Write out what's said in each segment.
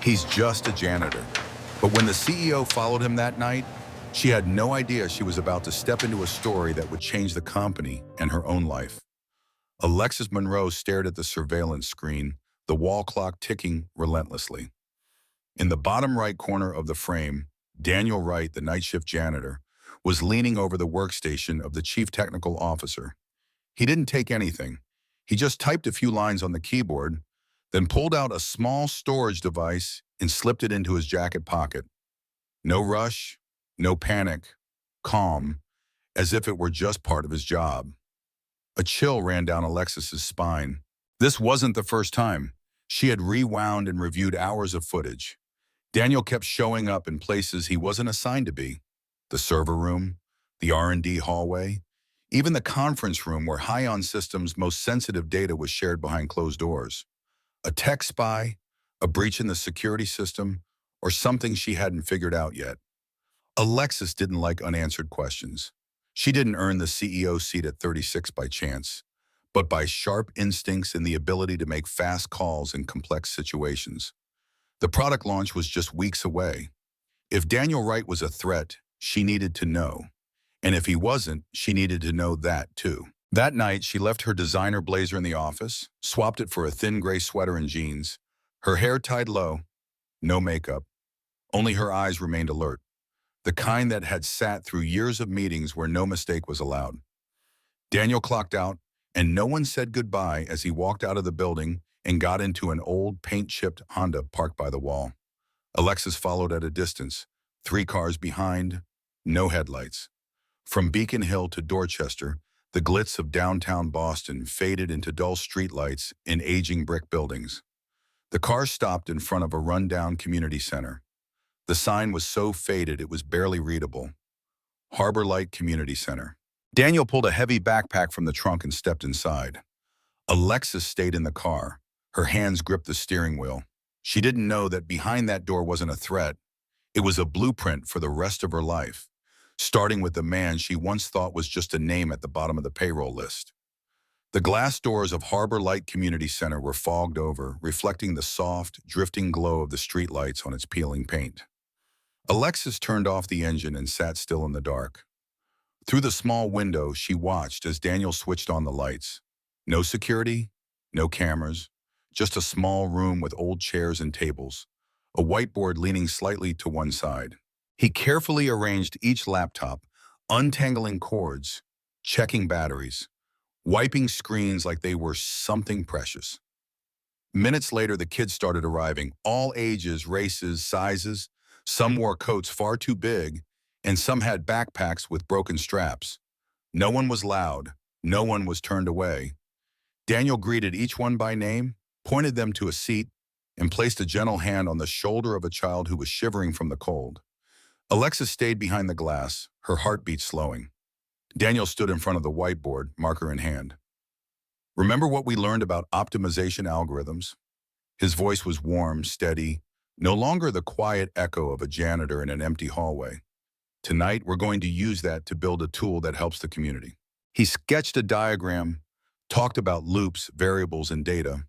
He's just a janitor. But when the CEO followed him that night, she had no idea she was about to step into a story that would change the company and her own life. Alexis Monroe stared at the surveillance screen, the wall clock ticking relentlessly. In the bottom right corner of the frame, Daniel Wright, the night shift janitor, was leaning over the workstation of the chief technical officer. He didn't take anything. He just typed a few lines on the keyboard, then pulled out a small storage device and slipped it into his jacket pocket. No rush, no panic, calm, as if it were just part of his job. A chill ran down Alexis's spine. This wasn't the first time. She had rewound and reviewed hours of footage. Daniel kept showing up in places he wasn't assigned to be. The server room, the R&D hallway, even the conference room where High-On Systems' most sensitive data was shared behind closed doors. A tech spy, a breach in the security system, or something she hadn't figured out yet. Alexis didn't like unanswered questions. She didn't earn the CEO seat at 36 by chance, but by sharp instincts and the ability to make fast calls in complex situations. The product launch was just weeks away. If Daniel Wright was a threat, she needed to know. And if he wasn't, she needed to know that too. That night, she left her designer blazer in the office, swapped it for a thin gray sweater and jeans, her hair tied low, no makeup. Only her eyes remained alert, the kind that had sat through years of meetings where no mistake was allowed. Daniel clocked out, and no one said goodbye as he walked out of the building and got into an old paint-chipped Honda parked by the wall. Alexis followed at a distance, 3 cars behind, no headlights. From Beacon Hill to Dorchester, the glitz of downtown Boston faded into dull streetlights in aging brick buildings. The car stopped in front of a rundown community center. The sign was so faded it was barely readable. Harbor Light Community Center. Daniel pulled a heavy backpack from the trunk and stepped inside. Alexis stayed in the car. Her hands gripped the steering wheel. She didn't know that behind that door wasn't a threat. It was a blueprint for the rest of her life, starting with the man she once thought was just a name at the bottom of the payroll list. The glass doors of Harbor Light Community Center were fogged over, reflecting the soft, drifting glow of the streetlights on its peeling paint. Alexis turned off the engine and sat still in the dark. Through the small window, she watched as Daniel switched on the lights. No security, no cameras, just a small room with old chairs and tables, a whiteboard leaning slightly to one side. He carefully arranged each laptop, untangling cords, checking batteries, wiping screens like they were something precious. Minutes later, the kids started arriving, all ages, races, sizes. Some wore coats far too big, and some had backpacks with broken straps. No one was loud. No one was turned away. Daniel greeted each one by name, pointed them to a seat, and placed a gentle hand on the shoulder of a child who was shivering from the cold. Alexis stayed behind the glass, her heartbeat slowing. Daniel stood in front of the whiteboard, marker in hand. Remember what we learned about optimization algorithms? His voice was warm, steady, no longer the quiet echo of a janitor in an empty hallway. Tonight, we're going to use that to build a tool that helps the community. He sketched a diagram, talked about loops, variables, and data.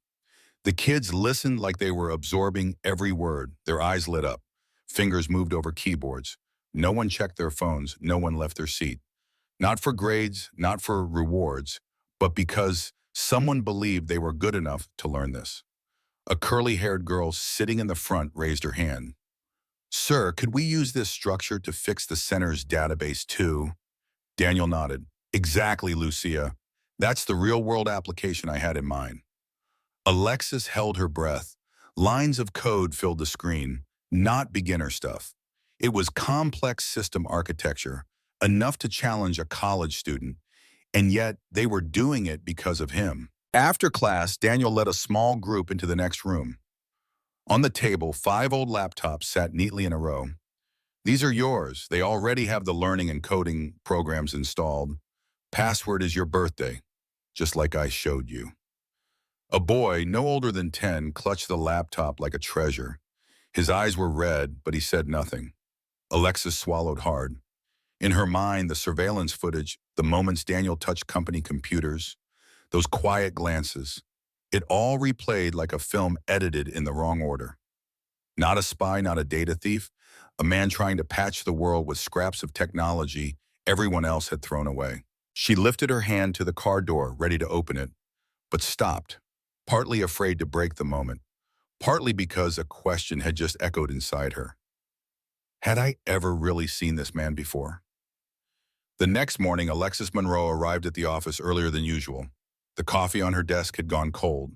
The kids listened like they were absorbing every word. Their eyes lit up. Fingers moved over keyboards. No one checked their phones. No one left their seat. Not for grades, not for rewards, but because someone believed they were good enough to learn this. A curly-haired girl sitting in the front raised her hand. "Sir, could we use this structure to fix the center's database too?" Daniel nodded. "Exactly, Lucia. That's the real-world application I had in mind." Alexis held her breath. Lines of code filled the screen, not beginner stuff. It was complex system architecture, enough to challenge a college student, and yet they were doing it because of him. After class, Daniel led a small group into the next room. On the table, 5 old laptops sat neatly in a row. "These are yours. They already have the learning and coding programs installed. Password is your birthday, just like I showed you." A boy, no older than 10, clutched the laptop like a treasure. His eyes were red, but he said nothing. Alexis swallowed hard. In her mind, the surveillance footage, the moments Daniel touched company computers, those quiet glances, it all replayed like a film edited in the wrong order. Not a spy, not a data thief, a man trying to patch the world with scraps of technology everyone else had thrown away. She lifted her hand to the car door, ready to open it, but stopped, partly afraid to break the moment, partly because a question had just echoed inside her. Had I ever really seen this man before? The next morning, Alexis Monroe arrived at the office earlier than usual. The coffee on her desk had gone cold.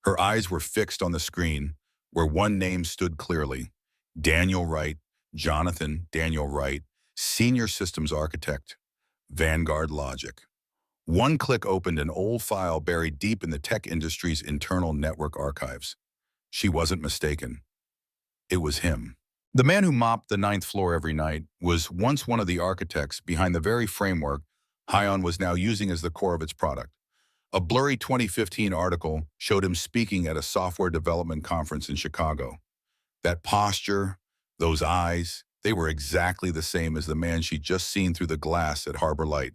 Her eyes were fixed on the screen, where one name stood clearly: Daniel Wright, Jonathan Daniel Wright, Senior Systems Architect, Vanguard Logic. One click opened an old file buried deep in the tech industry's internal network archives. She wasn't mistaken. It was him. The man who mopped the ninth floor every night was once one of the architects behind the very framework Hion was now using as the core of its product. A blurry 2015 article showed him speaking at a software development conference in Chicago. That posture, those eyes, they were exactly the same as the man she'd just seen through the glass at Harbor Light.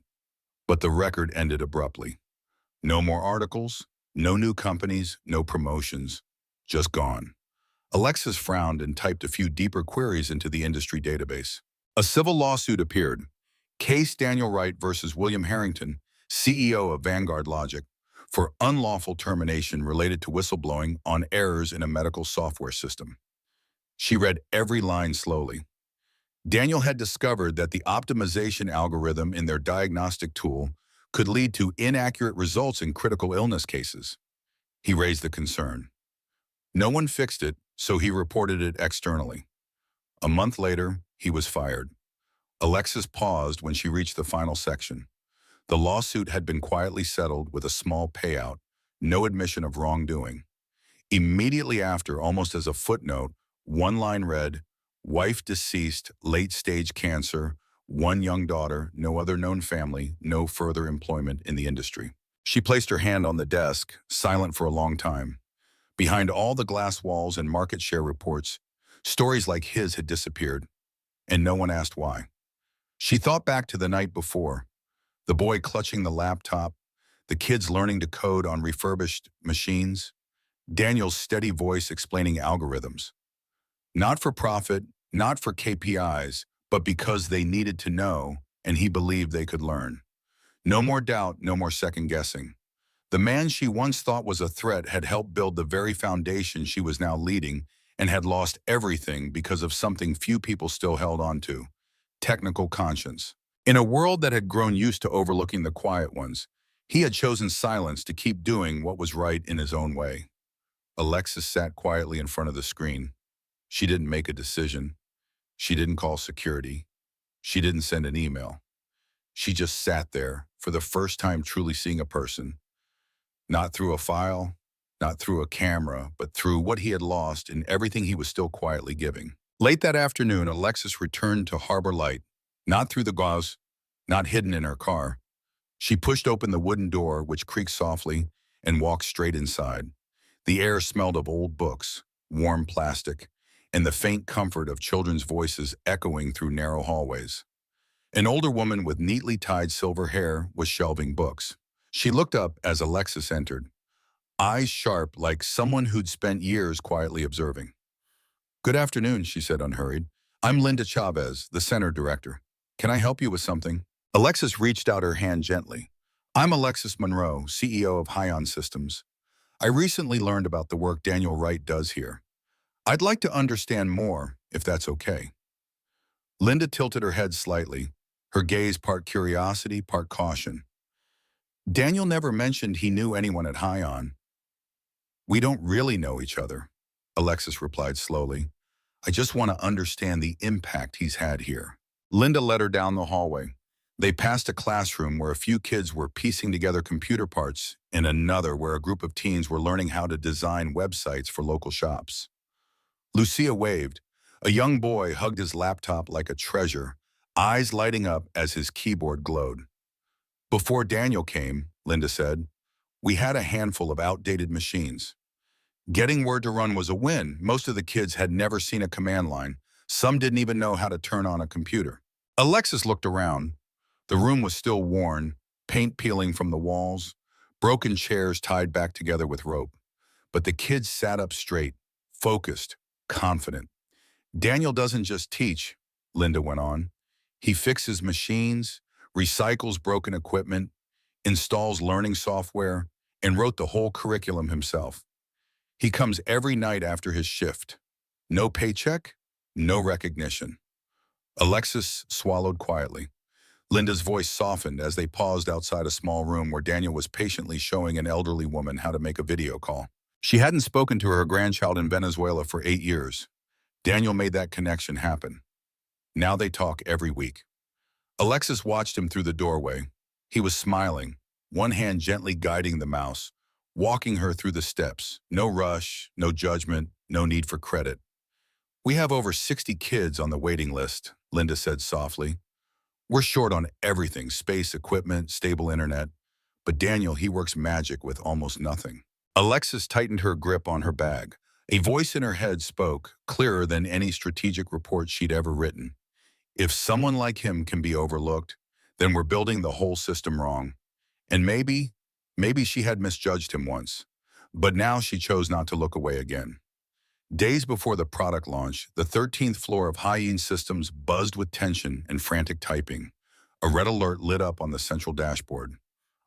But the record ended abruptly. No more articles, no new companies, no promotions. Just gone. Alexis frowned and typed a few deeper queries into the industry database. A civil lawsuit appeared. Case Daniel Wright versus William Harrington, CEO of Vanguard Logic, for unlawful termination related to whistleblowing on errors in a medical software system. She read every line slowly. Daniel had discovered that the optimization algorithm in their diagnostic tool could lead to inaccurate results in critical illness cases. He raised the concern. No one fixed it, so he reported it externally. A month later, he was fired. Alexis paused when she reached the final section. The lawsuit had been quietly settled with a small payout, no admission of wrongdoing. Immediately after, almost as a footnote, one line read, "Wife deceased, late-stage cancer, one young daughter, no other known family, no further employment in the industry." She placed her hand on the desk, silent for a long time. Behind all the glass walls and market share reports, stories like his had disappeared, and no one asked why. She thought back to the night before, the boy clutching the laptop, the kids learning to code on refurbished machines, Daniel's steady voice explaining algorithms. Not for profit, not for KPIs, but because they needed to know, and he believed they could learn. No more doubt, no more second guessing. The man she once thought was a threat had helped build the very foundation she was now leading and had lost everything because of something few people still held on to: technical conscience. In a world that had grown used to overlooking the quiet ones, he had chosen silence to keep doing what was right in his own way. Alexis sat quietly in front of the screen. She didn't make a decision. She didn't call security. She didn't send an email. She just sat there, for the first time truly seeing a person. Not through a file, not through a camera, but through what he had lost and everything he was still quietly giving. Late that afternoon, Alexis returned to Harbor Light, not through the gauze, not hidden in her car. She pushed open the wooden door, which creaked softly, and walked straight inside. The air smelled of old books, warm plastic, and the faint comfort of children's voices echoing through narrow hallways. An older woman with neatly tied silver hair was shelving books. She looked up as Alexis entered, eyes sharp like someone who'd spent years quietly observing. "Good afternoon," she said unhurried. "I'm Linda Chavez, the center director. Can I help you with something?" Alexis reached out her hand gently. "I'm Alexis Monroe, CEO of Hion Systems. I recently learned about the work Daniel Wright does here. I'd like to understand more, if that's okay." Linda tilted her head slightly, her gaze part curiosity, part caution. "Daniel never mentioned he knew anyone at Hion." "We don't really know each other," Alexis replied slowly. "I just want to understand the impact he's had here." Linda led her down the hallway. They passed a classroom where a few kids were piecing together computer parts and another where a group of teens were learning how to design websites for local shops. Lucia waved. A young boy hugged his laptop like a treasure, eyes lighting up as his keyboard glowed. "Before Daniel came," Linda said, "we had a handful of outdated machines. Getting Word to run was a win. Most of the kids had never seen a command line. Some didn't even know how to turn on a computer." Alexis looked around. The room was still worn, paint peeling from the walls, broken chairs tied back together with rope. But the kids sat up straight, focused, confident. Daniel doesn't just teach, Linda went on. He fixes machines, recycles broken equipment, installs learning software, and wrote the whole curriculum himself. He comes every night after his shift. No paycheck, no recognition. Alexis swallowed quietly. Linda's voice softened as they paused outside a small room where Daniel was patiently showing an elderly woman how to make a video call. She hadn't spoken to her grandchild in Venezuela for 8 years. Daniel made that connection happen. Now they talk every week. Alexis watched him through the doorway. He was smiling, one hand gently guiding the mouse, walking her through the steps. No rush, no judgment, no need for credit. "We have over 60 kids on the waiting list," Linda said softly. "We're short on everything, space, equipment, stable internet. But Daniel, he works magic with almost nothing." Alexis tightened her grip on her bag. A voice in her head spoke, clearer than any strategic report she'd ever written. "If someone like him can be overlooked, then we're building the whole system wrong." And maybe she had misjudged him once. But now she chose not to look away again. Days before the product launch, the 13th floor of Hyene Systems buzzed with tension and frantic typing. A red alert lit up on the central dashboard.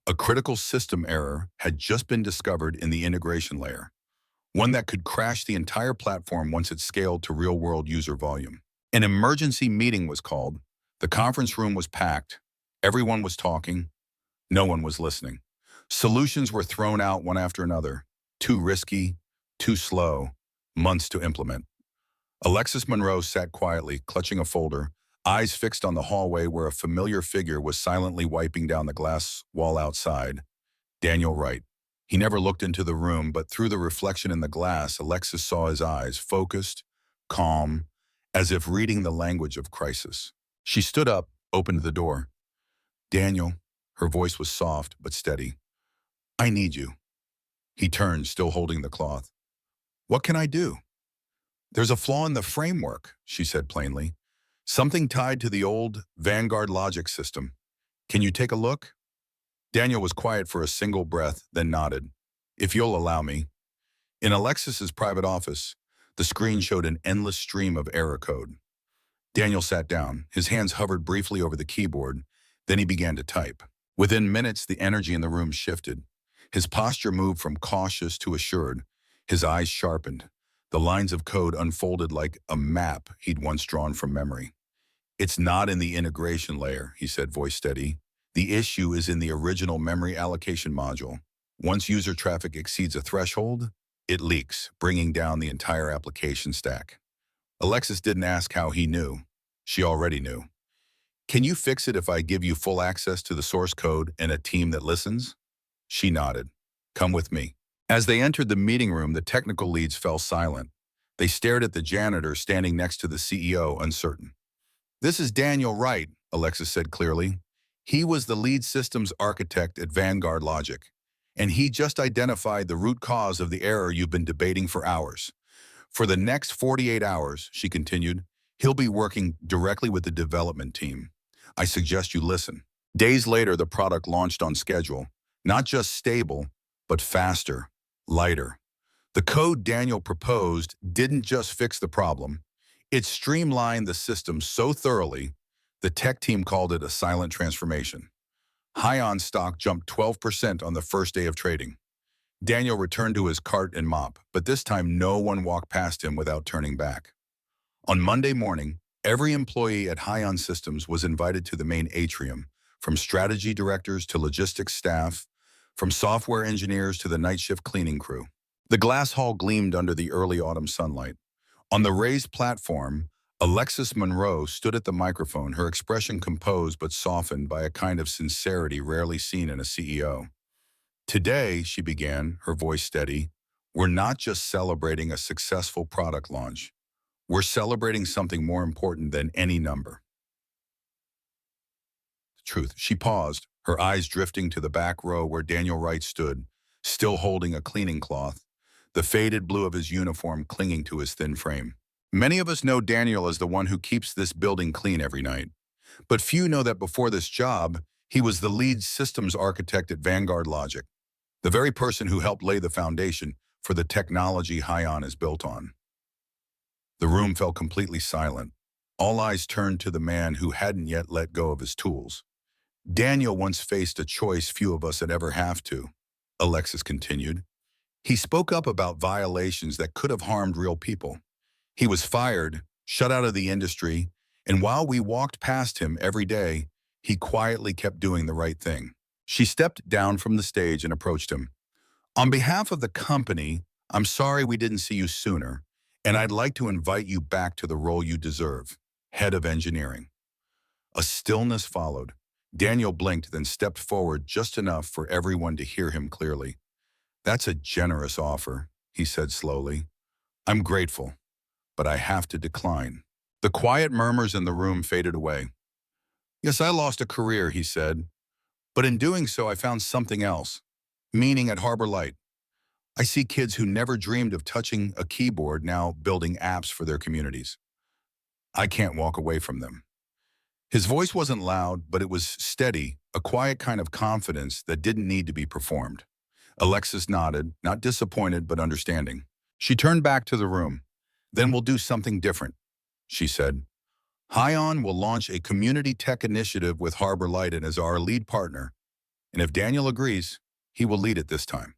A critical system error had just been discovered in the integration layer, one that could crash the entire platform once it scaled to real-world user volume. An emergency meeting was called. The conference room was packed. Everyone was talking. No one was listening. Solutions were thrown out one after another. Too risky, too slow, months to implement. Alexis Monroe sat quietly, clutching a folder, eyes fixed on the hallway where a familiar figure was silently wiping down the glass wall outside. Daniel Wright. He never looked into the room, but through the reflection in the glass, Alexis saw his eyes, focused, calm, as if reading the language of crisis. She stood up, opened the door. "Daniel," her voice was soft but steady. "I need you." He turned, still holding the cloth. "What can I do?" "There's a flaw in the framework," she said plainly. "Something tied to the old Vanguard logic system. Can you take a look?" Daniel was quiet for a single breath, then nodded. "If you'll allow me." In Alexis's private office, the screen showed an endless stream of error code. Daniel sat down. His hands hovered briefly over the keyboard. Then he began to type. Within minutes, the energy in the room shifted. His posture moved from cautious to assured. His eyes sharpened. The lines of code unfolded like a map he'd once drawn from memory. "It's not in the integration layer," he said, voice steady. "The issue is in the original memory allocation module. Once user traffic exceeds a threshold, it leaks, bringing down the entire application stack." Alexis didn't ask how he knew. She already knew. "Can you fix it if I give you full access to the source code and a team that listens?" She nodded. "Come with me." As they entered the meeting room, the technical leads fell silent. They stared at the janitor standing next to the CEO, uncertain. "This is Daniel Wright," Alexis said clearly. "He was the lead systems architect at Vanguard Logic, and he just identified the root cause of the error you've been debating for hours. For the next 48 hours, she continued, he'll be working directly with the development team. I suggest you listen." Days later, the product launched on schedule. Not just stable, but faster, lighter. The code Daniel proposed didn't just fix the problem. It streamlined the system so thoroughly, the tech team called it a silent transformation. Hyene stock jumped 12% on the first day of trading. Daniel returned to his cart and mop, but this time no one walked past him without turning back. On Monday morning, every employee at Hyene Systems was invited to the main atrium, from strategy directors to logistics staff, from software engineers to the night shift cleaning crew. The glass hall gleamed under the early autumn sunlight. On the raised platform, Alexis Monroe stood at the microphone, her expression composed but softened by a kind of sincerity rarely seen in a CEO. "Today," she began, her voice steady, "we're not just celebrating a successful product launch. We're celebrating something more important than any number." Truth. She paused, her eyes drifting to the back row where Daniel Wright stood, still holding a cleaning cloth, the faded blue of his uniform clinging to his thin frame. Many of us know Daniel as the one who keeps this building clean every night. But few know that before this job, he was the lead systems architect at Vanguard Logic, the very person who helped lay the foundation for the technology Hyene is built on. room fell completely silent. All eyes turned to the man who hadn't yet let go of his tools. Daniel once faced a choice few of us had ever have to, Alexis continued. He spoke up about violations that could have harmed real people. He was fired, shut out of the industry, and while we walked past him every day, he quietly kept doing the right thing. She stepped down from the stage and approached him. On behalf of the company, I'm sorry we didn't see you sooner, and I'd like to invite you back to the role you deserve, head of engineering. A stillness followed. Daniel blinked, then stepped forward just enough for everyone to hear him clearly. That's a generous offer, he said slowly. I'm grateful, but I have to decline. The quiet murmurs in the room faded away. Yes, I lost a career, he said, but in doing so I found something else, meaning at Harbor Light. I see kids who never dreamed of touching a keyboard now building apps for their communities. I can't walk away from them. His voice wasn't loud, but it was steady, a quiet kind of confidence that didn't need to be performed. Alexis nodded, not disappointed but understanding. She turned back to the room. Then we'll do something different, she said. Hion will launch a community tech initiative with Harbor Light as our lead partner, and if Daniel agrees, he will lead it this time.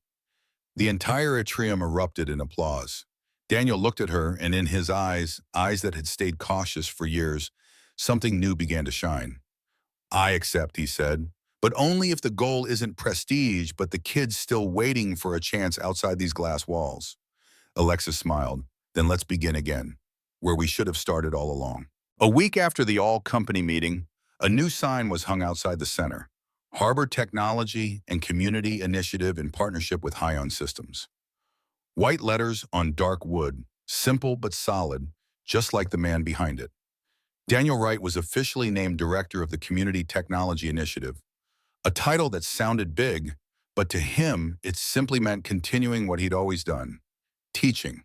The entire atrium erupted in applause. Daniel looked at her, and in his eyes that had stayed cautious for years, something new began to shine. I accept, he said, but only if the goal isn't prestige, but the kids still waiting for a chance outside these glass walls. Alexis smiled. Then let's begin again, where we should have started all along. A week after the all-company meeting, a new sign was hung outside the center. Harbor Technology and Community Initiative in partnership with Hion Systems. White letters on dark wood, simple but solid, just like the man behind it. Daniel Wright was officially named Director of the Community Technology Initiative, a title that sounded big, but to him, it simply meant continuing what he'd always done, teaching.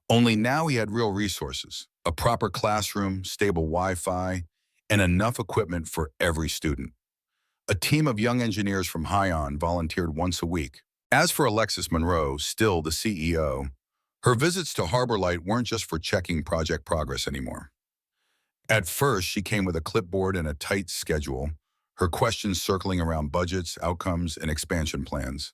Only now he had real resources, a proper classroom, stable Wi-Fi, and enough equipment for every student. A team of young engineers from Hion volunteered once a week. As for Alexis Monroe, still the CEO, her visits to Harbor Light weren't just for checking project progress anymore. At first, she came with a clipboard and a tight schedule, her questions circling around budgets, outcomes, and expansion plans.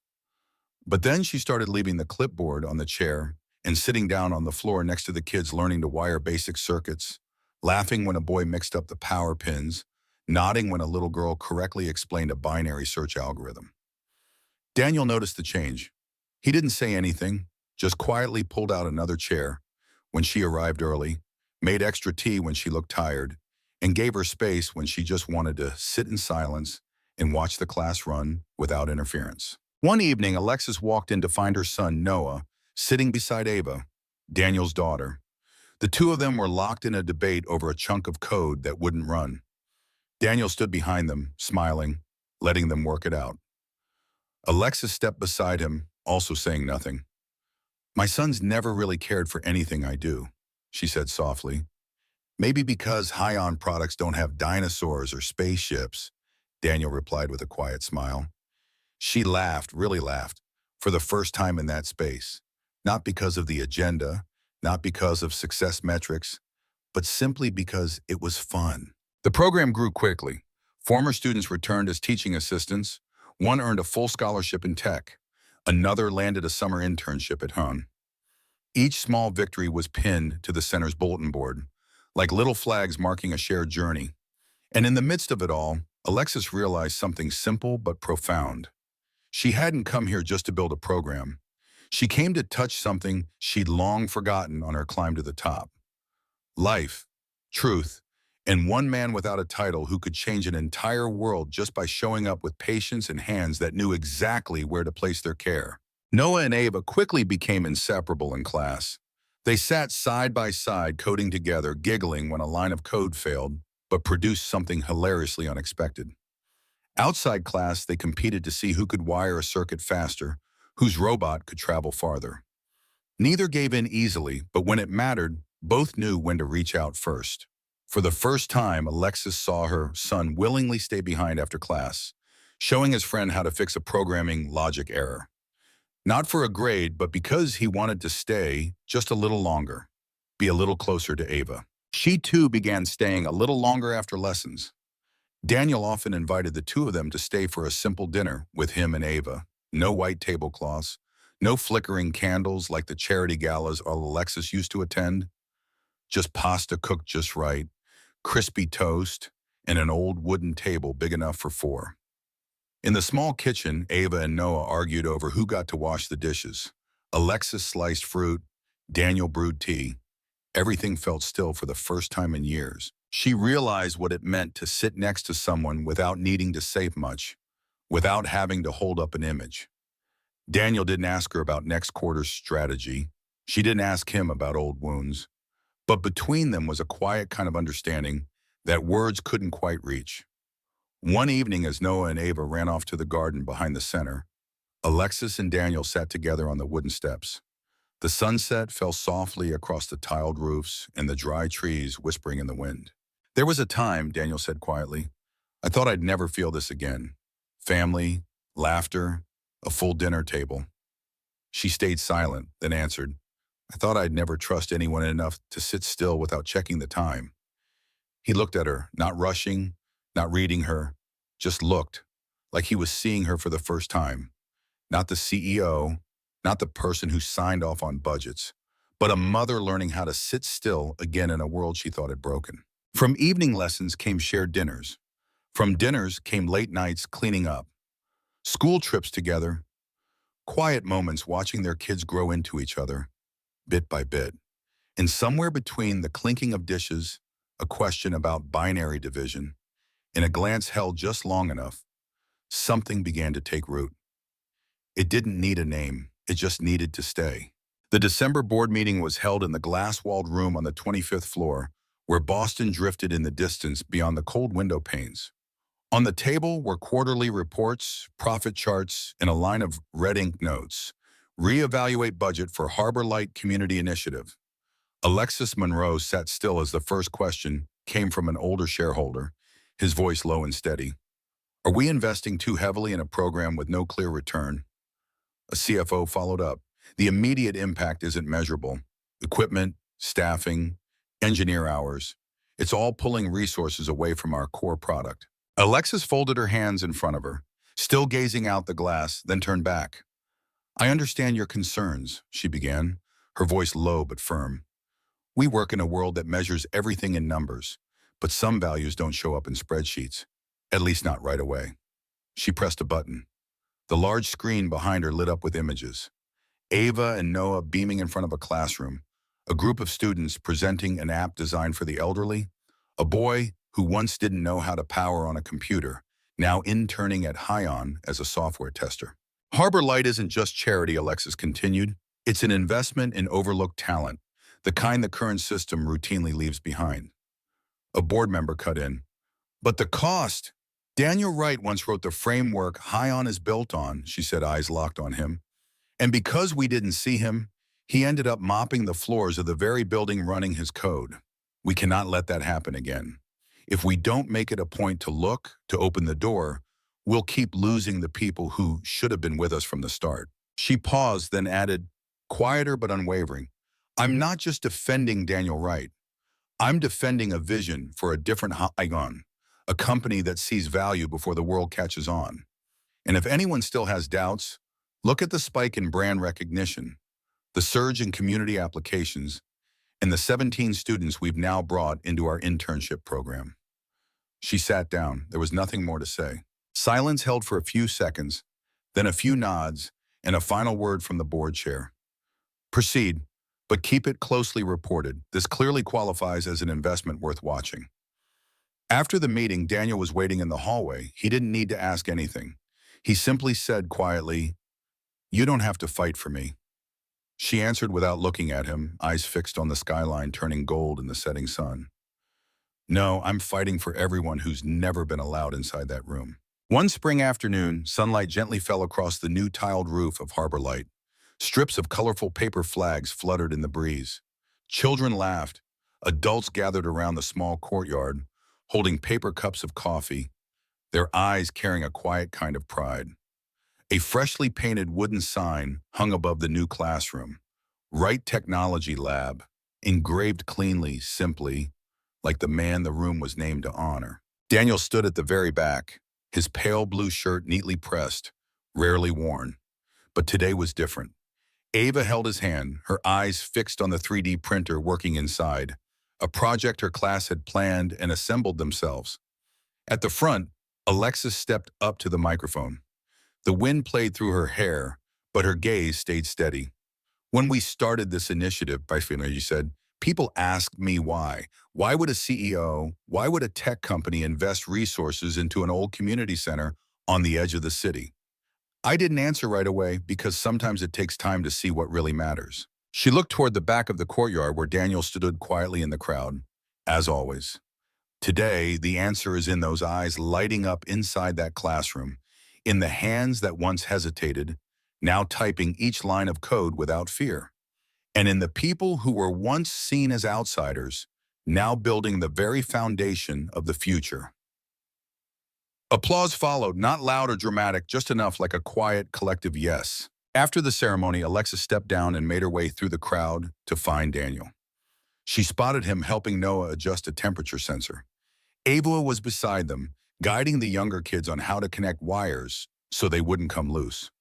But then she started leaving the clipboard on the chair and sitting down on the floor next to the kids learning to wire basic circuits, laughing when a boy mixed up the power pins, nodding when a little girl correctly explained a binary search algorithm. Daniel noticed the change. He didn't say anything, just quietly pulled out another chair when she arrived early, made extra tea when she looked tired, and gave her space when she just wanted to sit in silence and watch the class run without interference. One evening, Alexis walked in to find her son, Noah, sitting beside Ava, Daniel's daughter. The two of them were locked in a debate over a chunk of code that wouldn't run. Daniel stood behind them, smiling, letting them work it out. Alexis stepped beside him, also saying nothing. My son's never really cared for anything I do, she said softly. Maybe because Hion products don't have dinosaurs or spaceships, Daniel replied with a quiet smile. She laughed, really laughed, for the first time in that space. Not because of the agenda, not because of success metrics, but simply because it was fun. The program grew quickly. Former students returned as teaching assistants. One earned a full scholarship in tech. Another landed a summer internship at Hun. Each small victory was pinned to the center's bulletin board, like little flags marking a shared journey. And in the midst of it all, Alexis realized something simple but profound. She hadn't come here just to build a program. She came to touch something she'd long forgotten on her climb to the top. Life, truth, and one man without a title who could change an entire world just by showing up with patience and hands that knew exactly where to place their care. Noah and Ava quickly became inseparable in class. They sat side by side, coding together, giggling when a line of code failed, but produced something hilariously unexpected. Outside class, they competed to see who could wire a circuit faster, whose robot could travel farther. Neither gave in easily, but when it mattered, both knew when to reach out first. For the first time, Alexis saw her son willingly stay behind after class, showing his friend how to fix a programming logic error. Not for a grade, but because he wanted to stay just a little longer. be a little closer to Ava. She too began staying a little longer after lessons. Daniel often invited the two of them to stay for a simple dinner with him and Ava. No white tablecloths, no flickering candles like the charity galas Alexis used to attend, just pasta cooked just right, crispy toast, and an old wooden table big enough for four. In the small kitchen, Ava and Noah argued over who got to wash the dishes. Alexis sliced fruit, Daniel brewed tea. Everything felt still for the first time in years. She realized what it meant to sit next to someone without needing to say much, without having to hold up an image. Daniel didn't ask her about next quarter's strategy. She didn't ask him about old wounds. But between them was a quiet kind of understanding that words couldn't quite reach. One evening, as Noah and Ava ran off to the garden behind the center, Alexis and Daniel sat together on the wooden steps. The sunset fell softly across the tiled roofs and the dry trees whispering in the wind. "There was a time," Daniel said quietly, "I thought I'd never feel this again. Family, laughter, a full dinner table." She stayed silent, then answered, "I thought I'd never trust anyone enough to sit still without checking the time." He looked at her, not rushing, not reading her, just looked, like he was seeing her for the first time. Not the CEO, not the person who signed off on budgets, but a mother learning how to sit still again in a world she thought had broken. From evening lessons came shared dinners. From dinners came late nights cleaning up, school trips together, quiet moments watching their kids grow into each other, bit by bit. And somewhere between the clinking of dishes, a question about binary division, and a glance held just long enough, something began to take root. It didn't need a name, it just needed to stay. The December board meeting was held in the glass-walled room on the 25th floor, where Boston drifted in the distance beyond the cold window panes. On the table were quarterly reports, profit charts, and a line of red ink notes. Reevaluate budget for Harbor Light Community Initiative. Alexis Monroe sat still as the first question came from an older shareholder, his voice low and steady. "Are we investing too heavily in a program with no clear return?" A CFO followed up. "The immediate impact isn't measurable. Equipment, staffing, engineer hours. It's all pulling resources away from our core product." Alexis folded her hands in front of her, still gazing out the glass, then turned back. "I understand your concerns," she began, her voice low but firm. "We work in a world that measures everything in numbers, but some values don't show up in spreadsheets, at least not right away." She pressed a button. The large screen behind her lit up with images. Ava and Noah beaming in front of a classroom, a group of students presenting an app designed for the elderly, a boy who once didn't know how to power on a computer, now interning at Hion as a software tester. "Harbor Light isn't just charity," Alexis continued. "It's an investment in overlooked talent, the kind the current system routinely leaves behind." A board member cut in. "But the cost!" "Daniel Wright once wrote the framework Hion is built on," she said, eyes locked on him. "And because we didn't see him, he ended up mopping the floors of the very building running his code. We cannot let that happen again. If we don't make it a point to look, to open the door, we'll keep losing the people who should have been with us from the start." She paused, then added, quieter but unwavering, "I'm not just defending Daniel Wright. I'm defending a vision for a different Hion, a company that sees value before the world catches on. And if anyone still has doubts, look at the spike in brand recognition, the surge in community applications, and the 17 students we've now brought into our internship program." She sat down. There was nothing more to say. Silence held for a few seconds, then a few nods, and a final word from the board chair. "Proceed, but keep it closely reported. This clearly qualifies as an investment worth watching." After the meeting, Daniel was waiting in the hallway. He didn't need to ask anything. He simply said quietly, "You don't have to fight for me." She answered without looking at him, eyes fixed on the skyline turning gold in the setting sun. "No, I'm fighting for everyone who's never been allowed inside that room." One spring afternoon, sunlight gently fell across the new tiled roof of Harbor Light. Strips of colorful paper flags fluttered in the breeze. Children laughed. Adults gathered around the small courtyard, holding paper cups of coffee, their eyes carrying a quiet kind of pride. A freshly painted wooden sign hung above the new classroom, Wright Technology Lab. engraved cleanly, simply, like the man the room was named to honor. Daniel stood at the very back, his pale blue shirt neatly pressed, rarely worn. But today was different. Ava held his hand, her eyes fixed on the 3D printer working inside, a project her class had planned and assembled themselves. At the front, Alexis stepped up to the microphone. The wind played through her hair, but her gaze stayed steady. When we started this initiative, she said, people ask me why. Why would a CEO, why would a tech company invest resources into an old community center on the edge of the city? I didn't answer right away because sometimes it takes time to see what really matters. She looked toward the back of the courtyard where Daniel stood quietly in the crowd, as always. Today, the answer is in those eyes lighting up inside that classroom, in the hands that once hesitated, now typing each line of code without fear, and in the people who were once seen as outsiders, now building the very foundation of the future. Applause followed, not loud or dramatic, just enough like a quiet, collective yes. After the ceremony, Alexa stepped down and made her way through the crowd to find Daniel. She spotted him helping Noah adjust a temperature sensor. Ava was beside them, guiding the younger kids on how to connect wires so they wouldn't come loose.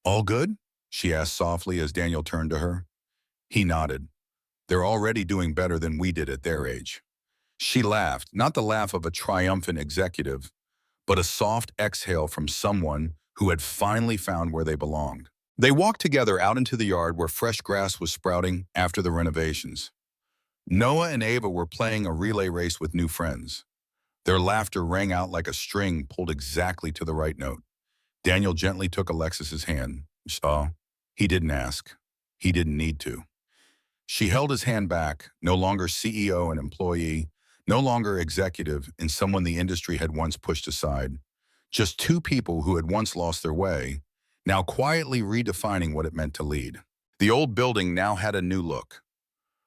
All good? She asked softly as Daniel turned to her. He nodded. They're already doing better than we did at their age. She laughed, not the laugh of a triumphant executive, but a soft exhale from someone who had finally found where they belonged. They walked together out into the yard where fresh grass was sprouting after the renovations. Noah and Ava were playing a relay race with new friends. Their laughter rang out like a string pulled exactly to the right note. Daniel gently took Alexis's hand. He didn't ask. He didn't need to. She held his hand back, no longer CEO and employee, no longer executive and someone the industry had once pushed aside. Just two people who had once lost their way, now quietly redefining what it meant to lead. The old building now had a new look.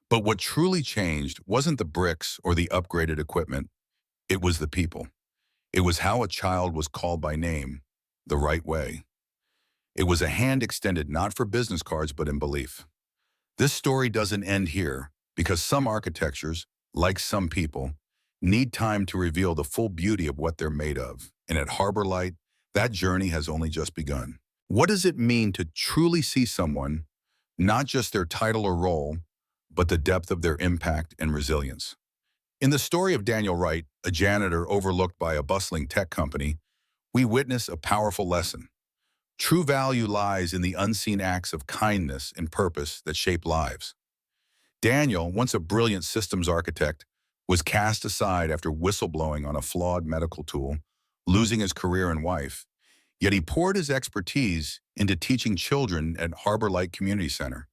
But what truly changed wasn't the bricks or the upgraded equipment. It was the people. It was how a child was called by name, the right way. It was a hand extended not for business cards but in belief. This story doesn't end here because some architectures, like some people, need time to reveal the full beauty of what they're made of. And at Harbor Light, that journey has only just begun. What does it mean to truly see someone, not just their title or role, but the depth of their impact and resilience? In the story of Daniel Wright, a janitor overlooked by a bustling tech company, we witness a powerful lesson. True value lies in the unseen acts of kindness and purpose that shape lives. Daniel, once a brilliant systems architect, was cast aside after whistleblowing on a flawed medical tool, losing his career and wife. Yet he poured his expertise into teaching children at Harbor Light Community Center.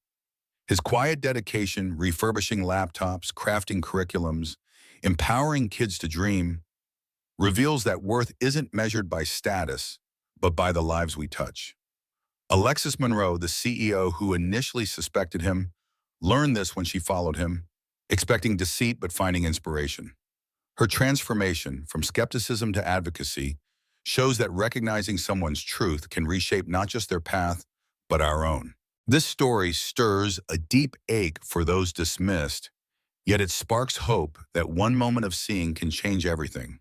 His quiet dedication, refurbishing laptops, crafting curriculums, empowering kids to dream, reveals that worth isn't measured by status, but by the lives we touch. Alexis Monroe, the CEO who initially suspected him, learned this when she followed him, expecting deceit but finding inspiration. Her transformation from skepticism to advocacy shows that recognizing someone's truth can reshape not just their path, but our own. This story stirs a deep ache for those dismissed, yet it sparks hope that one moment of seeing can change everything.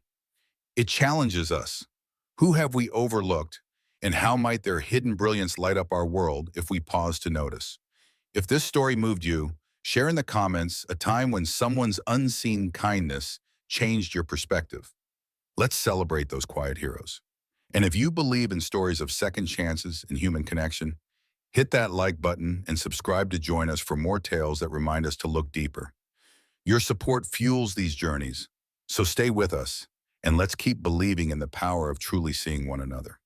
It challenges us. Who have we overlooked, and how might their hidden brilliance light up our world if we pause to notice? If this story moved you, share in the comments a time when someone's unseen kindness changed your perspective. Let's celebrate those quiet heroes. And if you believe in stories of second chances and human connection, hit that like button and subscribe to join us for more tales that remind us to look deeper. Your support fuels these journeys, so stay with us and let's keep believing in the power of truly seeing one another.